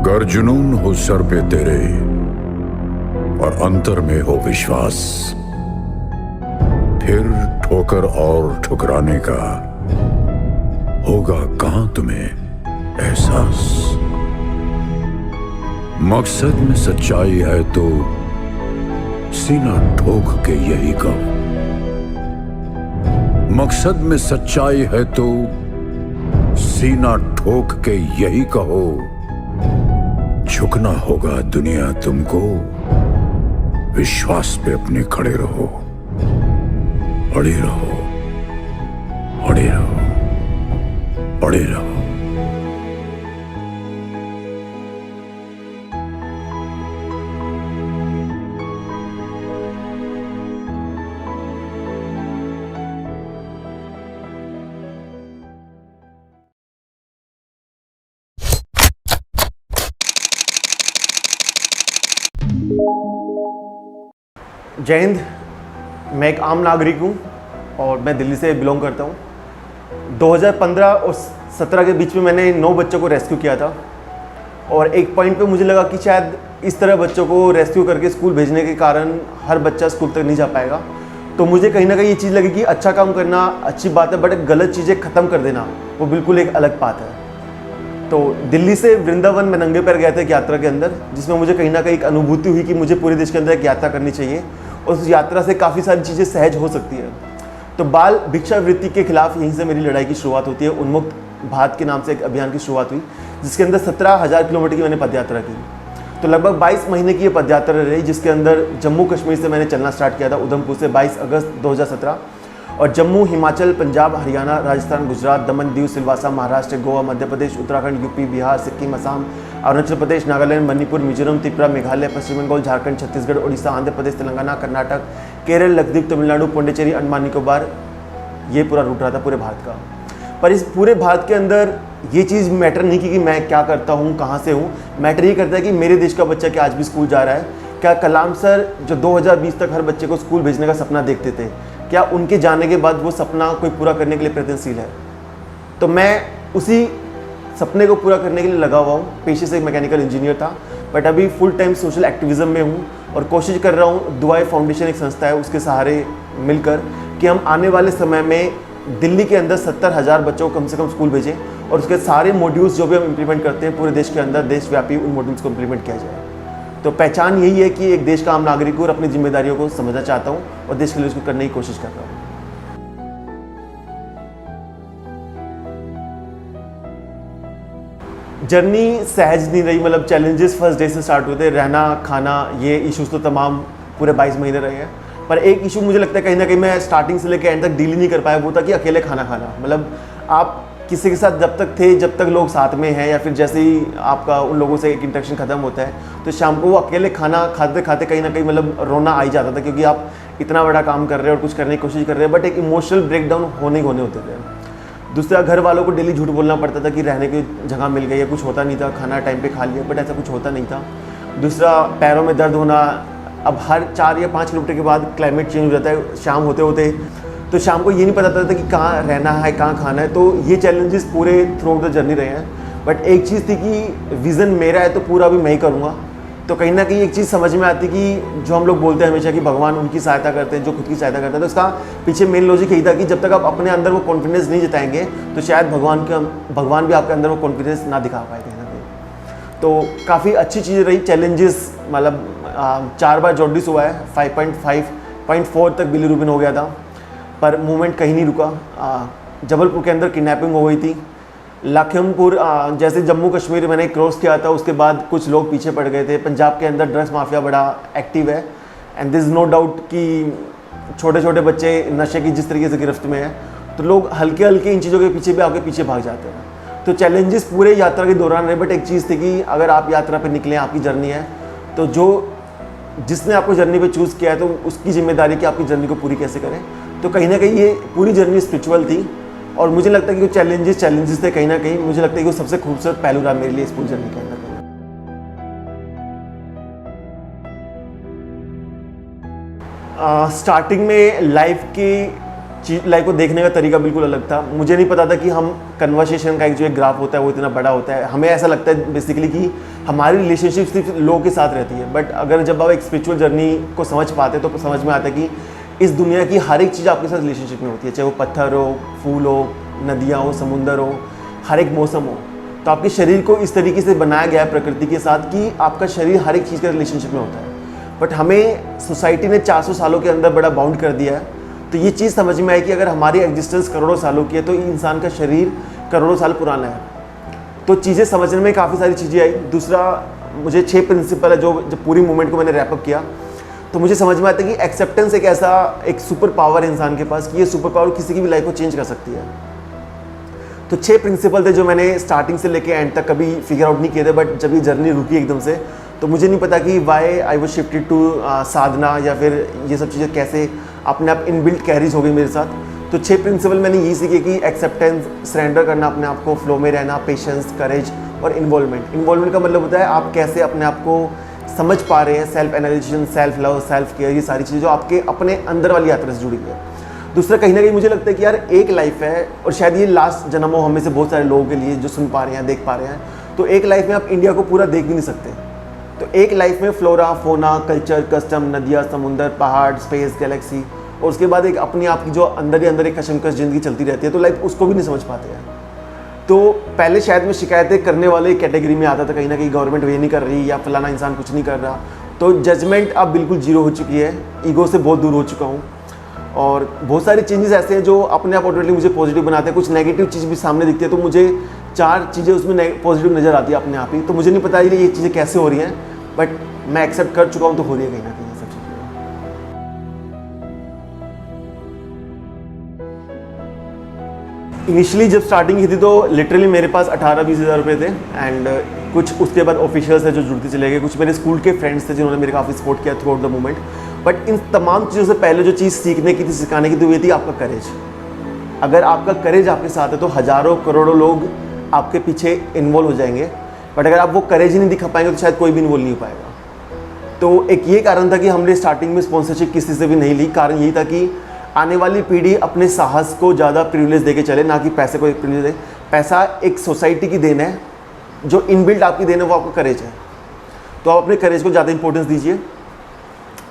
गर जुनून हो सर पे तेरे और अंतर में हो विश्वास, फिर ठोकर और ठुकराने का होगा कहां तुम्हें एहसास। मकसद में सच्चाई है तो सीना ठोक के यही कहो, मकसद में सच्चाई है तो सीना ठोक के यही कहो। झुकना होगा दुनिया तुमको, विश्वास पे अपने खड़े रहो, अड़े रहो, अड़े रहो, अड़े रहो। जय हिंद। मैं एक आम नागरिक हूँ और मैं दिल्ली से बिलोंग करता हूँ। 2015 और 17 के बीच में मैंने 9 बच्चों को रेस्क्यू किया था और एक पॉइंट पे मुझे लगा कि शायद इस तरह बच्चों को रेस्क्यू करके स्कूल भेजने के कारण हर बच्चा स्कूल तक नहीं जा पाएगा। तो मुझे कहीं ना कहीं ये चीज़ लगी कि अच्छा काम करना अच्छी बात है, बट गलत चीज़ें ख़त्म कर देना वो बिल्कुल एक अलग बात है। तो दिल्ली से वृंदावन में नंगे पैर गए थे एक यात्रा के अंदर, जिसमें मुझे कहीं ना कहीं एक अनुभूति हुई कि मुझे पूरे देश के अंदर एक यात्रा करनी चाहिए और उस यात्रा से काफ़ी सारी चीज़ें सहज हो सकती है। तो बाल भिक्षावृत्ति के खिलाफ यहीं से मेरी लड़ाई की शुरुआत होती है। उन्मुक्त भारत के नाम से एक अभियान की शुरुआत हुई, जिसके अंदर 17,000 किलोमीटर की मैंने पदयात्रा की। तो लगभग 22 महीने की ये पदयात्रा रही, जिसके अंदर जम्मू कश्मीर से मैंने चलना स्टार्ट किया था, उधमपुर से 22 अगस्त 2017, और जम्मू, हिमाचल, पंजाब, हरियाणा, राजस्थान, गुजरात, दमन, दीव, सिलवासा, महाराष्ट्र, गोवा, मध्य प्रदेश, उत्तराखंड, यूपी, बिहार, सिक्किम, असम, अरुणाचल प्रदेश, नागालैंड, मणिपुर, मिजोरम, त्रिपुरा, मेघालय, पश्चिम बंगाल, झारखंड, छत्तीसगढ़, उड़ीसा, आंध्र प्रदेश, तेलंगाना, कर्नाटक, केरल, लक्षद्वीप, तमिलनाडु, पुडुचेरी, अंडमान निकोबार। ये पूरा रूट रहा था पूरे भारत का। पर इस पूरे भारत के अंदर ये चीज़ मैटर नहीं की कि मैं क्या करता हूँ, कहाँ से हूँ। मैटर ये करता है कि मेरे देश का बच्चा क्या आज भी स्कूल जा रहा है। क्या कलाम सर जो 2020 तक हर बच्चे को स्कूल भेजने का सपना देखते थे, क्या उनके जाने के बाद वो सपना कोई पूरा करने के लिए प्रयत्नशील है? तो मैं उसी सपने को पूरा करने के लिए लगा हुआ हूँ। पेशे से एक मैकेनिकल इंजीनियर था, बट अभी फुल टाइम सोशल एक्टिविज्म में हूँ और कोशिश कर रहा हूँ। दुआएं फाउंडेशन एक संस्था है, उसके सहारे मिलकर कि हम आने वाले समय में दिल्ली के अंदर 70,000 बच्चों को कम से कम स्कूल भेजें और उसके सारे मॉड्यूल्स जो भी हम इम्प्लीमेंट करते हैं पूरे देश के अंदर देशव्यापी उन मॉड्यूल्स को इम्प्लीमेंट किया जाए। तो पहचान यही है कि एक देश का आम नागरिक हूँ और अपनी जिम्मेदारियों को समझना चाहता हूँ और देश के लिए उसको करने की कोशिश कर रहा हूँ। जर्नी सहज नहीं रही, मतलब चैलेंजेस फर्स्ट डे से स्टार्ट होते, रहना, खाना, ये इश्यूज तो तमाम पूरे 22 महीने रहे हैं। पर एक इशू मुझे लगता है कहीं ना कहीं मैं स्टार्टिंग से लेकर एंड तक डील ही नहीं कर पाया, वो था कि अकेले खाना खाना। मतलब आप किसी के साथ जब तक थे, जब तक लोग साथ में हैं, या फिर जैसे ही आपका उन लोगों से एक इंटरेक्शन खत्म होता है, तो शाम को वो अकेले खाना खाते खाते कहीं ना कहीं मतलब रोना आ ही जाता था, क्योंकि आप इतना बड़ा काम कर रहे हैं और कुछ करने की कोशिश कर रहे हैं, बट एक इमोशनल ब्रेकडाउन होने होते थे। दूसरा, घर वालों को डेली झूठ बोलना पड़ता था कि रहने की जगह मिल गई है, कुछ होता नहीं था, खाना टाइम पे खा लिया, बट ऐसा कुछ होता नहीं था। दूसरा, पैरों में दर्द होना। अब हर 4 या 5 किलोमीटर के बाद क्लाइमेट चेंज हो जाता है शाम होते होते, तो शाम को ये नहीं पता चलता कि कहाँ रहना है, कहाँ खाना है। तो ये चैलेंजेस पूरे थ्रू आउट द जर्नी रहे हैं। बट एक चीज़ थी कि विज़न मेरा है तो पूरा भी मैं ही करूँगा। तो कहीं ना कहीं एक चीज़ समझ में आती कि जो हम लोग बोलते हैं हमेशा कि भगवान उनकी सहायता करते हैं जो खुद की सहायता करते हैं, तो इसका पीछे मेन लॉजिक यही था कि जब तक आप अपने अंदर वो कॉन्फिडेंस नहीं जताएंगे तो शायद भगवान भी आपके अंदर वो कॉन्फिडेंस ना दिखा पाए कहीं ना कहीं। तो काफ़ी अच्छी चीज़ रही। चैलेंजेस मतलब 4 बार जॉन्डिस हुआ है, 5.4 तक बिलीरुबिन हो गया था, पर मूवमेंट कहीं नहीं रुका। जबलपुर के अंदर किडनैपिंग हो गई थी। लखीमपुर जैसे जम्मू कश्मीर मैंने क्रॉस किया था, उसके बाद कुछ लोग पीछे पड़ गए थे। पंजाब के अंदर ड्रग्स माफिया बड़ा एक्टिव है, एंड दिस नो डाउट कि छोटे छोटे बच्चे नशे की जिस तरीके से गिरफ्त में हैं, तो लोग हल्के हल्के इन चीज़ों के पीछे भी आगे पीछे भाग जाते हैं। तो चैलेंजेस पूरे यात्रा के दौरान रहे, बट एक चीज़ थी कि अगर आप यात्रा पर निकलें, आपकी जर्नी है, तो जिसने आपको जर्नी पे चूज़ किया है तो उसकी जिम्मेदारी कि आपकी जर्नी को पूरी कैसे करें। तो कहीं ना कहीं ये पूरी जर्नी स्पिरिचुअल थी और मुझे लगता है कि वो चैलेंजेस थे कहीं ना कहीं, मुझे लगता है कि वो सबसे खूबसूरत पहलू रहा मेरे लिए इस पूरी जर्नी के अंदर। स्टार्टिंग में लाइफ की चीज लाइफ को देखने का तरीका बिल्कुल अलग था। मुझे नहीं पता था कि हम कन्वर्सेशन का एक जो एक ग्राफ होता है वो इतना बड़ा होता है। हमें ऐसा लगता है बेसिकली कि हमारी रिलेशनशिप सिर्फ लोगों के साथ रहती है, बट अगर जब आप एक स्पिरिचुअल जर्नी को समझ पाते हैं तो समझ में आता है कि इस दुनिया की हर एक चीज़ आपके साथ रिलेशनशिप में होती है, चाहे वो पत्थर हो, फूल हो, नदियाँ हो, समुंदर हो, हर एक मौसम हो। तो आपके शरीर को इस तरीके से बनाया गया है प्रकृति के साथ कि आपका शरीर हर एक चीज़ का रिलेशनशिप में होता है। बट हमें सोसाइटी ने 400 सालों के अंदर बड़ा बाउंड कर दिया है। तो ये चीज़ समझ में आई कि अगर हमारी एग्जिस्टेंस करोड़ों सालों की है तो इंसान का शरीर करोड़ों साल पुराना है। तो चीज़ें समझने में काफ़ी सारी चीज़ें आई। दूसरा, मुझे 6 प्रिंसिपल है जो जब पूरी मूवमेंट को मैंने रैपअप किया तो मुझे समझ में आता है कि एक्सेप्टेंस एक ऐसा एक सुपर पावर है इंसान के पास कि ये सुपर पावर किसी की भी लाइफ को चेंज कर सकती है। तो 6 प्रिंसिपल थे जो मैंने स्टार्टिंग से लेके एंड तक कभी फिगर आउट नहीं किए थे, बट जब ये जर्नी रुकी एकदम से तो मुझे नहीं पता कि why I was shifted to Sadhana या फिर ये सब चीज़ें कैसे अपने आप इनबिल्ट कैरीज हो गई मेरे साथ। तो 6 प्रिंसिपल मैंने यही सीखे कि एक्सेप्टेंस, सरेंडर करना अपने आप को, फ्लो में रहना, पेशेंस, करेज और इन्वॉल्वमेंट। इन्वॉल्वमेंट का मतलब होता है आप कैसे अपने आप को समझ पा रहे हैं, self analysis, self love, self care, ये सारी चीज़ें जो आपके अपने अंदर वाली यात्रा से जुड़ी है। दूसरा, कहीं ना कहीं मुझे लगता है कि यार एक लाइफ है और शायद ये लास्ट जन्म हो हम में से बहुत सारे लोगों के लिए जो सुन पा रहे हैं, देख पा रहे हैं। तो एक लाइफ में आप इंडिया को पूरा देख भी नहीं सकते। तो एक लाइफ में फ्लोरा, फोना, कल्चर, कस्टम, नदियाँ, समुंदर, पहाड़, स्पेस, गैलेक्सी और उसके बाद एक अपनी आप की जो अंदर ही अंदर एक कशमकश ज़िंदगी चलती रहती है, तो लाइफ उसको भी नहीं समझ पाते हैं। तो पहले शायद मैं शिकायतें करने वाले कैटेगरी में आता था, कहीं ना कहीं गवर्नमेंट ये नहीं कर रही या फलाना इंसान कुछ नहीं कर रहा। तो जजमेंट अब बिल्कुल जीरो हो चुकी है, ईगो से बहुत दूर हो चुका हूँ और बहुत सारी चेंजेस ऐसे हैं जो अपने आप ऑटोमेटिकली मुझे पॉजिटिव बनाते हैं। कुछ नेगेटिव चीज़ भी सामने दिखती है तो मुझे 4 चीज़ें उसमें पॉजिटिव नज़र आती है अपने आप ही। तो मुझे नहीं पता ये चीज़ें कैसे हो रही हैं, बट मैं एक्सेप्ट कर चुका हूँ तो हो रही है कहीं ना कहीं ये सब चीज़ें। इनिशियली जब स्टार्टिंग की थी तो लिटरली मेरे पास 18-20 हज़ार रुपये थे एंड कुछ उसके बाद ऑफिशियल्स है जो जुड़ते चले गए, कुछ मेरे स्कूल के फ्रेंड्स थे जिन्होंने मेरे काफ़ी सपोर्ट किया through out the movement. But in तमाम चीज़ों से पहले जो चीज़ सीखने की थी, सिखाने की थी, वो ये थी आपका करेज। अगर आपका करेज आपके साथ है तो हज़ारों करोड़ों लोग आपके पीछे इन्वॉल्व हो जाएंगे, बट अगर आप वो करेज ही नहीं दिखा पाएंगे तो शायद कोई भी इन्वॉल्व नहीं हो पाएगा। तो एक ये कारण था कि हमने स्टार्टिंग में स्पॉन्सरशिप किसी से भी नहीं ली। कारण यही था कि आने वाली पीढ़ी अपने साहस को ज़्यादा प्रिविलेज देके चले, ना कि पैसे को एक प्रिविलेज दे। पैसा एक सोसाइटी की देन है, जो इनबिल्ट आपकी देन है वो आपका करेज है। तो आप अपने करेज को ज़्यादा इंपॉर्टेंस दीजिए।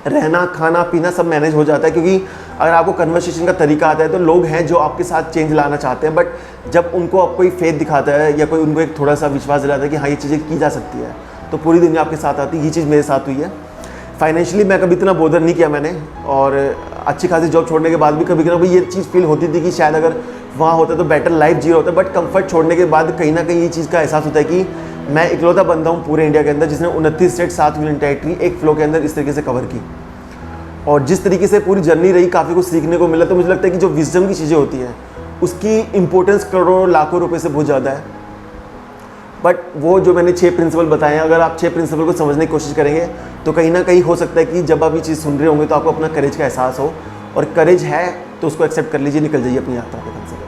रहना, खाना, पीना सब मैनेज हो जाता है, क्योंकि अगर आपको कन्वर्सेशन का तरीका आता है तो लोग हैं जो आपके साथ चेंज लाना चाहते हैं, बट जब उनको आप कोई फेथ दिखाता है या कोई उनको एक थोड़ा सा विश्वास दिलाता है कि हाँ ये चीज़ें की जा सकती है, तो पूरी दुनिया आपके साथ आती है। ये चीज़ मेरे साथ हुई है। फाइनेंशियली मैं कभी इतना बोदर नहीं किया मैंने, और अच्छी खासी जॉब छोड़ने के बाद भी कभी कभी ये चीज़ फील होती थी कि शायद अगर वहाँ होता तो बेटर लाइफ जी होता। बट कंफर्ट छोड़ने के बाद कहीं ना कहीं ये चीज़ का एहसास होता है कि मैं इकलौता बंदा हूँ पूरे इंडिया के अंदर जिसने 29 स्टेट 7 यूनियन टेरिटरी एक फ्लो के अंदर इस तरीके से कवर की। और जिस तरीके से पूरी जर्नी रही, काफ़ी कुछ सीखने को मिला। तो मुझे लगता है कि जो विजडम की चीज़ें होती हैं उसकी इंपॉर्टेंस करोड़ों लाखों रुपए से बहुत ज़्यादा है। बट वो जो मैंने 6 प्रिंसिपल बताए हैं, अगर आप 6 प्रिंसिपल को समझने की कोशिश करेंगे तो कहीं ना कहीं हो सकता है कि जब आप ये चीज़ सुन रहे होंगे तो आपको अपना करेज का एहसास हो, और करेज है तो उसको एक्सेप्ट कर लीजिए, निकल जाइए अपनी यात्रा पे कम से कम।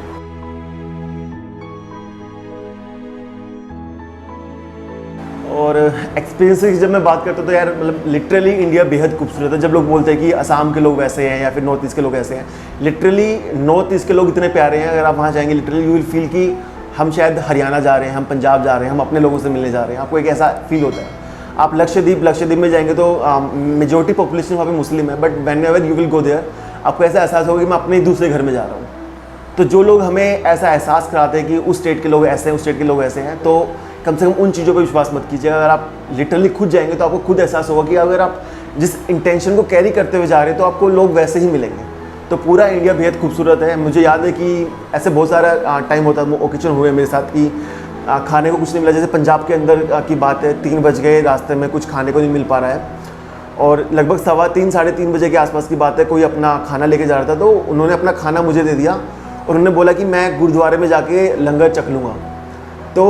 और एक्सपीरियंस की जब मैं बात करता हूँ तो यार मतलब लिटरली इंडिया बेहद खूबसूरत है। जब लोग बोलते हैं कि असम के लोग वैसे हैं या फिर नॉर्थ ईस्ट के लोग ऐसे हैं, लिटरली नॉर्थ ईस्ट के लोग इतने प्यारे हैं। अगर आप वहाँ जाएंगे लिटरली यू विल फील कि हम शायद हरियाणा जा रहे हैं, हम पंजाब जा रहे हैं, हम अपने लोगों से मिलने जा रहे हैं। आपको एक ऐसा फील होता है। आप लक्षद्वीप में जाएंगे तो मेजोरिटी पॉपुलेशन वहाँ पे मुस्लिम है, but whenever you will go there आपको ऐसा एहसास होगा कि मैं अपने दूसरे घर में जा रहा हूँ। तो जो लोग हमें ऐसा एहसास कराते हैं कि उस स्टेट के लोग ऐसे हैं, उस स्टेट के लोग ऐसे हैं, तो कम से कम उन चीज़ों पर विश्वास मत कीजिए। अगर आप लिटरली खुद जाएंगे तो आपको खुद एहसास होगा कि अगर आप जिस इंटेंशन को कैरी करते हुए जा रहे हैं तो आपको लोग वैसे ही मिलेंगे। तो पूरा इंडिया बेहद खूबसूरत है। मुझे याद है कि ऐसे बहुत सारा टाइम होता है, ओकेजन हुए मेरे साथ कि खाने को कुछ नहीं मिला। जैसे पंजाब के अंदर की बात है, 3 बज गए, रास्ते में कुछ खाने को नहीं मिल पा रहा है, और लगभग 3:15 साढ़े 3 बजे के आसपास की बात है, कोई अपना खाना लेके जा रहा था। तो उन्होंने अपना खाना मुझे दे दिया और उन्होंने बोला कि मैं गुरुद्वारे में जाके लंगर चख लूँगा। तो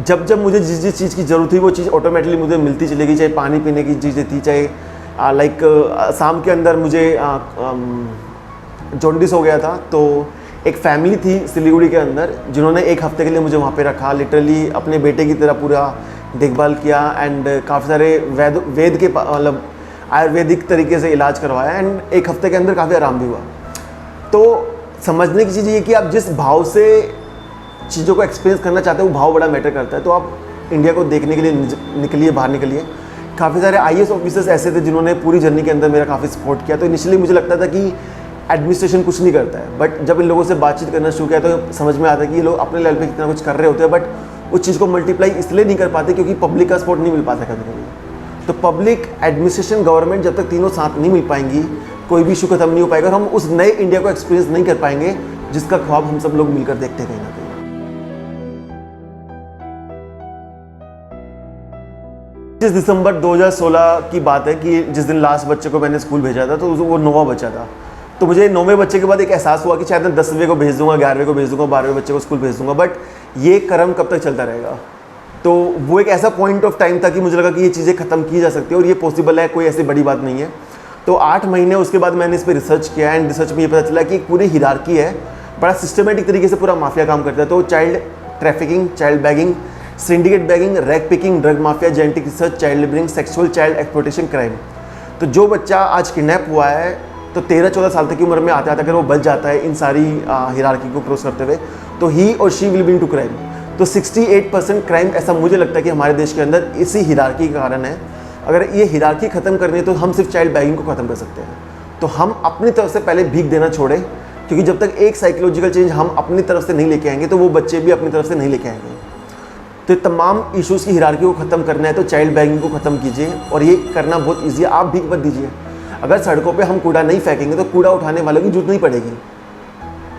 जब मुझे जिस चीज़ की ज़रूरत थी वो चीज़ ऑटोमेटिकली मुझे मिलती चली गई। चाहे पानी पीने की चीज़ें थी, चाहे लाइक शाम के अंदर मुझे जॉन्डिस हो गया था। तो एक फैमिली थी सिलीगुड़ी के अंदर जिन्होंने 1 हफ्ते के लिए मुझे वहाँ पे रखा, लिटरली अपने बेटे की तरह पूरा देखभाल किया, एंड काफ़ी सारे वेद के मतलब आयुर्वेदिक तरीके से इलाज करवाया, एंड 1 हफ्ते के अंदर काफ़ी आराम भी हुआ। तो समझने की चीज़ ये कि आप जिस भाव से चीज़ों को एक्सपीरियंस करना चाहते हो वो भाव बड़ा मैटर करता है। तो आप इंडिया को देखने के लिए निकलिए, बाहर निकलिए। काफ़ी सारे IAS ऑफिसर्स ऐसे थे जिन्होंने पूरी जर्नी के अंदर मेरा काफ़ी सपोर्ट किया। तो इनिशियली मुझे लगता था कि एडमिनिस्ट्रेशन कुछ नहीं करता है, बट जब इन लोगों से बातचीत करना शुरू किया तो समझ में आता है कि ये लोग अपने लेवल पे कितना कुछ कर रहे होते हैं, बट उस चीज़ को मल्टीप्लाई इसलिए नहीं कर पाते क्योंकि पब्लिक का सपोर्ट नहीं मिल पाता कभी कभी। तो पब्लिक, एडमिनिस्ट्रेशन, गवर्नमेंट जब तक तीनों साथ नहीं मिल पाएंगी कोई भी इशू खत्म नहीं हो पाएगा और हम उस नए इंडिया को एक्सपीरियंस नहीं कर पाएंगे जिसका ख्वाब हम सब लोग मिलकर देखते हैं कहीं ना कहीं। 25 दिसंबर 2016 की बात है कि जिस दिन लास्ट बच्चे को मैंने स्कूल भेजा था तो वो 9वां बच्चा था। तो मुझे 9वें बच्चे के बाद एक एहसास हुआ कि शायद मैं 10वें को भेज दूंगा, 11वें को भेज दूंगा, 12वें बच्चे को स्कूल भेज दूंगा, बट ये क्रम कब तक चलता रहेगा। तो वो एक ऐसा पॉइंट ऑफ टाइम था कि मुझे लगा कि ये चीज़ें ख़त्म की जा सकती है और ये पॉसिबल है, कोई ऐसी बड़ी बात नहीं है। तो 8 महीने उसके बाद मैंने इस पर रिसर्च किया एंड रिसर्च में ये पता चला कि एक पूरी हिरार्की है, बड़ा सिस्टमेटिक तरीके से पूरा माफिया काम करता है। तो child trafficking, child bagging, syndicate bagging, rag picking, drug mafia, genetic research, child labouring, sexual child exploitation crime. तो जो बच्चा आज किडनैप हुआ है तो 13-14 साल तक की उम्र में आते आते अगर वो बच जाता है इन सारी हिरार्की को क्रॉस करते हुए तो ही और she will be to crime. तो 68% क्राइम ऐसा मुझे लगता है कि हमारे देश के अंदर इसी हिरार्की के कारण है। अगर ये हिरार्की ख़त्म करनी है तो हम सिर्फ चाइल्ड बैगिंग को ख़त्म कर सकते हैं। तो हम अपनी तरफ से पहले भीख देना छोड़ें, क्योंकि जब तक एक साइकोलॉजिकल चेंज हम अपनी तरफ से नहीं लेके आएंगे तो वो बच्चे भी अपनी तरफ से नहीं लेके आएंगे। तो तमाम इश्यूज़ की हिरार्की को ख़त्म करना है तो चाइल्ड बैगिंग को ख़त्म कीजिए और ये करना बहुत ईजी है। आप भीख मत दीजिए। अगर सड़कों पे हम कूड़ा नहीं फेंकेंगे तो कूड़ा उठाने वालों की जरूरत नहीं पड़ेगी।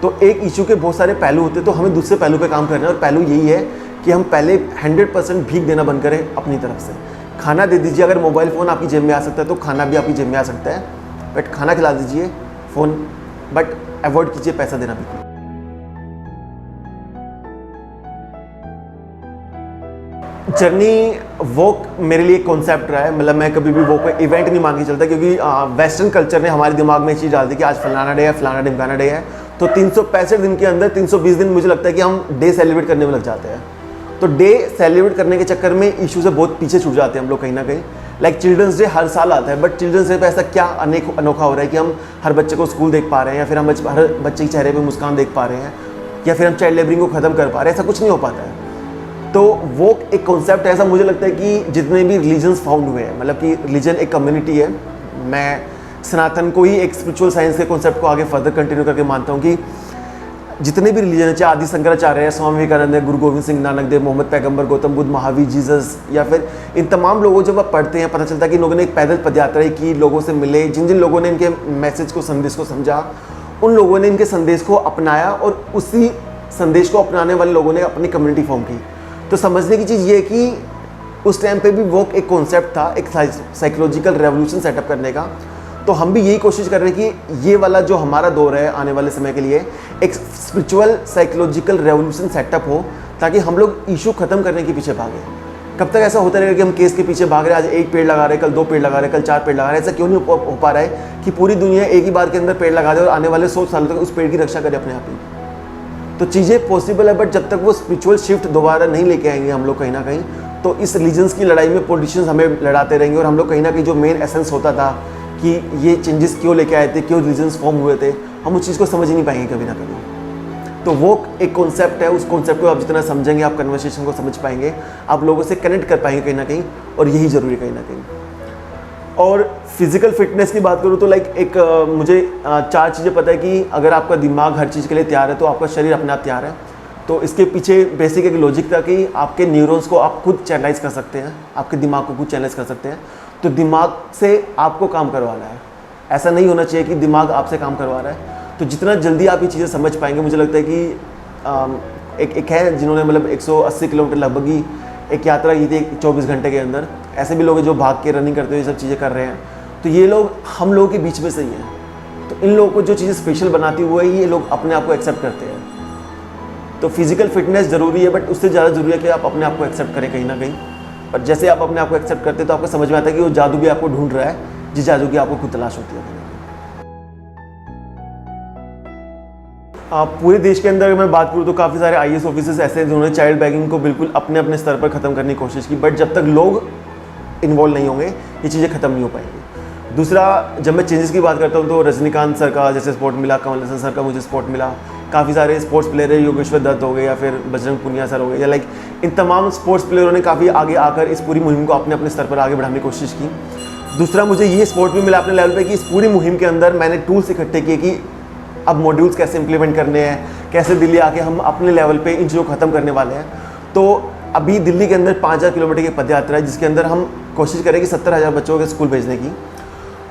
तो एक इशू के बहुत सारे पहलू होते हैं, तो हमें दूसरे पहलू पे काम करना है और पहलू यही है कि हम पहले 100% भीख देना बंद करें अपनी तरफ से। खाना दे दीजिए, अगर मोबाइल फ़ोन आपकी जेब में आ सकता है तो खाना भी आपकी जेब में आ सकता है, बट खाना खिला दीजिए, फ़ोन बट अवॉइड कीजिए पैसा देना बिल्कुल। जर्नी वॉक मेरे लिए कॉन्सेप्ट रहा है, मतलब मैं कभी भी वॉक को इवेंट नहीं मान के चलता, क्योंकि वेस्टर्न कल्चर ने हमारे दिमाग में ये चीज़ डाल दी कि आज फलाना डे है, फलाना ढिमकाना डे है। तो 365 दिन के अंदर 320 दिन मुझे लगता है कि हम डे सेलिब्रेट करने में लग जाते हैं। तो डे सेलिब्रेट करने के चक्कर में इशू से बहुत पीछे छूट जाते हैं हम लोग कहीं ना कहीं। लाइक चिल्ड्रंस डे हर साल आता है, बट चिल्ड्रंस डे पे ऐसा क्या अनोखा हो रहा है कि हम हर बच्चे को स्कूल देख पा रहे हैं, या फिर हम हर बच्चे के चेहरे पे मुस्कान देख पा रहे हैं, या फिर हम चाइल्ड लेबरिंग को ख़त्म कर पा रहे हैं। ऐसा कुछ नहीं हो पाता है। तो वो एक कॉन्सेप्ट ऐसा मुझे लगता है कि जितने भी रिलीजन्स फाउंड हुए हैं, मतलब कि रिलीजन एक कम्युनिटी है। मैं सनातन को ही एक स्पिरिचुअल साइंस के कॉन्सेप्ट को आगे फर्दर कंटिन्यू करके मानता हूँ कि जितने भी रिलीजन है, चाहे आदि शंकराचार्य है, स्वामी विवेकानंद है, गुरु गोविंद सिंह, नानक देव, मोहम्मद पैगंबर, गौतम बुद्ध, महावीर, जीसस, या फिर इन तमाम लोगों जब आप पढ़ते हैं पता चलता है कि इन लोगों ने एक पैदल पदयात्रा की, लोगों से मिले, जिन जिन लोगों ने इनके मैसेज को, संदेश को समझा, उन लोगों ने इनके संदेश को अपनाया और उसी संदेश को अपनाने वाले लोगों ने अपनी कम्युनिटी फॉर्म की। तो समझने की चीज़ ये है कि उस टाइम पे भी वॉक एक कॉन्सेप्ट था, एक साइकोलॉजिकल रेवोल्यूशन सेटअप करने का। तो हम भी यही कोशिश कर रहे हैं कि ये वाला जो हमारा दौर है आने वाले समय के लिए एक स्पिरिचुअल साइकोलॉजिकल रेवोल्यूशन सेटअप हो, ताकि हम लोग इशू ख़त्म करने के पीछे भागें। कब तक ऐसा होता रहेगा कि हम केस के पीछे भाग रहे हैं, आज 1 पेड़ लगा रहे हैं, कल 2 पेड़ लगा रहे हैं, कल 4 पेड़ लगा रहे हैं। ऐसा क्यों नहीं हो पा रहा है कि पूरी दुनिया एक ही बार के अंदर पेड़ लगा दे और आने वाले 100 सालों तक उस पेड़ की रक्षा करे अपने आप ही। तो चीज़ें पॉसिबल है, बट जब तक वो स्पिरिचुअल शिफ्ट दोबारा नहीं लेके आएंगे हम लोग कहीं ना कहीं, तो इस रिलीजन्स की लड़ाई में पॉलिटिशियंस हमें लड़ाते रहेंगे और हम लोग कहीं ना कहीं जो मेन एसेंस होता था कि ये चेंजेस क्यों लेके आए थे, क्यों रिलीजन्स फॉर्म हुए थे, हम उस चीज़ को समझ ही नहीं पाएंगे कभी ना कभी। तो वो एक कॉन्सेप्ट है, उस कॉन्सेप्ट को आप जितना समझेंगे आप कन्वर्सेशन को समझ पाएंगे, आप लोगों से कनेक्ट कर पाएंगे कहीं ना कहीं, और यही ज़रूरी है कहीं ना कहीं। और फिजिकल फिटनेस की बात करूँ तो लाइक मुझे 4 चीज़ें पता है कि अगर आपका दिमाग हर चीज़ के लिए तैयार है तो आपका शरीर अपने आप तैयार है। तो इसके पीछे बेसिक एक लॉजिक था कि आपके न्यूरॉन्स को आप खुद चैनलाइज कर सकते हैं, आपके दिमाग को खुद चैनलाइज कर सकते हैं। तो दिमाग से आपको काम करवाना है, ऐसा नहीं होना चाहिए कि दिमाग आपसे काम करवा रहा है। तो जितना जल्दी आप ये चीज़ें समझ पाएंगे, मुझे लगता है कि एक है जिन्होंने मतलब 180 किलोमीटर लगभग ही एक यात्रा की थी 24 घंटे के अंदर। ऐसे भी लोग हैं जो भाग के रनिंग करते हुए ये सब चीज़ें कर रहे हैं। तो ये लोग हम लोगों के बीच में से ही हैं। तो इन लोगों को जो चीज़ें स्पेशल बनाती हुई है, ये लोग अपने आप को एक्सेप्ट करते हैं। तो फिजिकल फिटनेस ज़रूरी है, बट उससे ज़्यादा ज़रूरी है कि आप अपने आप को एक्सेप्ट करें कहीं ना कहीं। और जैसे आप अपने आप को एक्सेप्ट करते हैं तो आपको समझ में आता है कि वो जादू भी आपको ढूंढ रहा है, जिस जादू की आपको खुद तलाश होती है। पूरे देश के अंदर अगर मैं बात करूँ तो काफ़ी सारे IAS ऑफिसर्स ऐसे हैं जिन्होंने चाइल्ड बैगिंग को बिल्कुल अपने अपने स्तर पर ख़त्म करने की कोशिश की, बट जब तक लोग इन्वॉल्व नहीं होंगे ये चीज़ें ख़त्म नहीं हो पाएंगी। दूसरा, जब मैं चेंजेस की बात करता हूँ तो रजनीकांत सर का जैसे सपोर्ट मिला, कमल हसन सर का मुझे सपोर्ट मिला, काफ़ी सारे स्पोर्ट्स प्लेयर है, योगेश्वर दत्त हो गए या फिर बजरंग पुनिया सर हो गए, या लाइक इन तमाम स्पोर्ट्स प्लेयरों ने काफ़ी आगे आकर इस पूरी मुहिम को अपने अपने स्तर पर आगे बढ़ाने की कोशिश की। दूसरा, मुझे ये सपोर्ट भी मिला अपने लेवल पे कि इस पूरी मुहिम के अंदर मैंने टूल्स इकट्ठे किए कि अब मॉड्यूल्स कैसे इंप्लीमेंट करने हैं, कैसे दिल्ली आके हम अपने लेवल पे इन चीज़ों को ख़त्म करने वाले हैं। तो अभी दिल्ली के अंदर 5000 किलोमीटर की पद यात्रा है, जिसके अंदर हम कोशिश करेंगे 70,000 बच्चों के स्कूल भेजने की,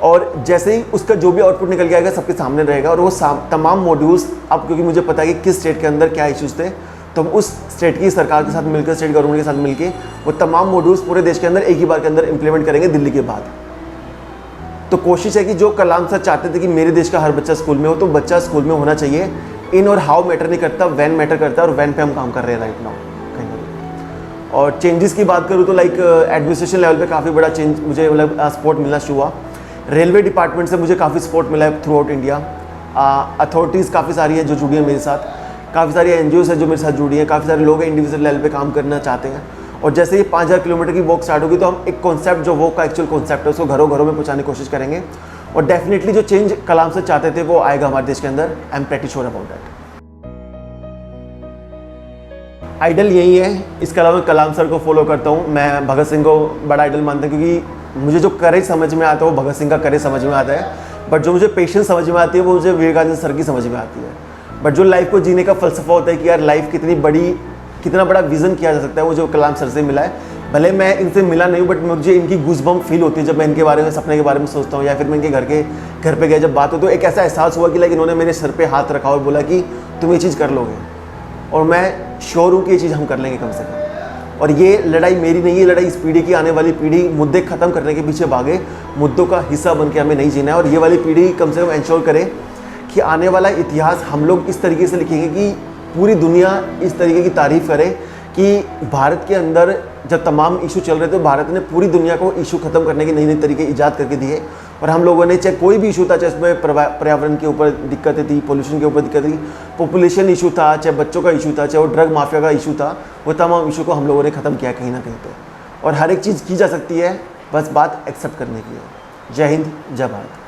और जैसे ही उसका जो भी आउटपुट निकल के आएगा सबके सामने रहेगा। और वो तमाम मॉड्यूल्स, अब क्योंकि मुझे पता है कि किस स्टेट के अंदर क्या इश्यूज़ थे, तो हम उस स्टेट की सरकार के साथ मिलकर, स्टेट गवर्नमेंट के साथ मिलकर वो तमाम मॉड्यूल्स पूरे देश के अंदर एक ही बार के अंदर इंप्लीमेंट करेंगे दिल्ली के बाद। तो कोशिश है कि जो कलाम सर चाहते थे कि मेरे देश का हर बच्चा स्कूल में हो, तो बच्चा स्कूल में होना चाहिए। इन और हाउ मैटर नहीं करता, वैन मैटर करता है, और वैन पे हम काम कर रहे हैं राइट नाउ कहीं ना कहीं। और चेंजेस की बात करूँ तो लाइक एडमिनिस्ट्रेशन लेवल पे काफ़ी बड़ा चेंज मुझे मतलब सपोर्ट मिलना शुरू हुआ। रेलवे डिपार्टमेंट से मुझे काफ़ी सपोर्ट मिला है थ्रू आउट इंडिया। अथॉरिटीज़ काफ़ी सारी है जो जुड़ी हैं मेरे साथ, काफ़ी सारी NGOs है जो मेरे साथ जुड़ी हैं, काफ़ी सारे लोग हैं इंडिविजुअल लेवल पे काम करना चाहते हैं। और जैसे ही 5000 किलोमीटर की वॉक स्टार्ट होगी तो हम एक कॉन्सेप्ट, जो वॉक का एक्चुअल कॉन्सेप्ट है, उसको घरों घरों में पहुँचाने की कोशिश करेंगे। और डेफिनेटली जो चेंज कलाम सर चाहते थे वो आएगा हमारे देश के अंदर। I am pretty sure about that. Ideal यही है, इसके अलावा मैं कलाम सर को फॉलो करता हूँ। मैं भगत सिंह को बड़ा आइडल मानता हूँ, क्योंकि मुझे जो करेज समझ में आता है वो भगत सिंह का करेज समझ में आता है, बट जो मुझे पेशेंस समझ में आती है वो मुझे विवेकानंद सर की समझ में आती है। बट जो लाइफ को जीने का फ़लसफ़ा होता है कि यार लाइफ कितनी बड़ी, कितना बड़ा विज़न किया जा सकता है, वो जो कलाम सर से मिला है। भले मैं इनसे मिला नहीं हूँ, बट मुझे इनकी गूज़बम्प फील होती है जब मैं इनके बारे में, सपने के बारे में सोचता हूँ, या फिर मैं इनके घर पे गया जब बात हो, तो एक ऐसा एहसास हुआ कि लाइक इन्होंने मेरे सर पे हाथ रखा और बोला कि तुम ये चीज़ कर लोगे, और मैं श्योर हूँ कि ये चीज़ हम कर लेंगे कम से कम। और ये लड़ाई मेरी नहीं है, लड़ाई इस पीढ़ी की, आने वाली पीढ़ी मुद्दे ख़त्म करने के पीछे भागे, मुद्दों का हिस्सा बन के हमें नहीं जीना है। और ये वाली पीढ़ी कम से कम इंश्योर करे कि आने वाला इतिहास हम लोग इस तरीके से लिखेंगे कि पूरी दुनिया इस तरीके की तारीफ़ करे कि भारत के अंदर जब तमाम इशू चल रहे थे, भारत ने पूरी दुनिया को इशू ख़त्म करने के नए नए तरीके ईजाद करके दिए। और हम लोगों ने, चाहे कोई भी इशू था, चाहे उसमें पर्यावरण के ऊपर दिक्कतें थी, पोल्यूशन के ऊपर दिक्कत थी, पॉपुलेशन इशू था, चाहे बच्चों का इशू था, चाहे वो ड्रग माफिया का इशू था, वो तमाम इशू को हम लोगों ने ख़त्म किया कहीं ना कहीं पे। और हर एक चीज़ की जा सकती है, बस बात एक्सेप्ट करने की है। जय हिंद, जय भारत।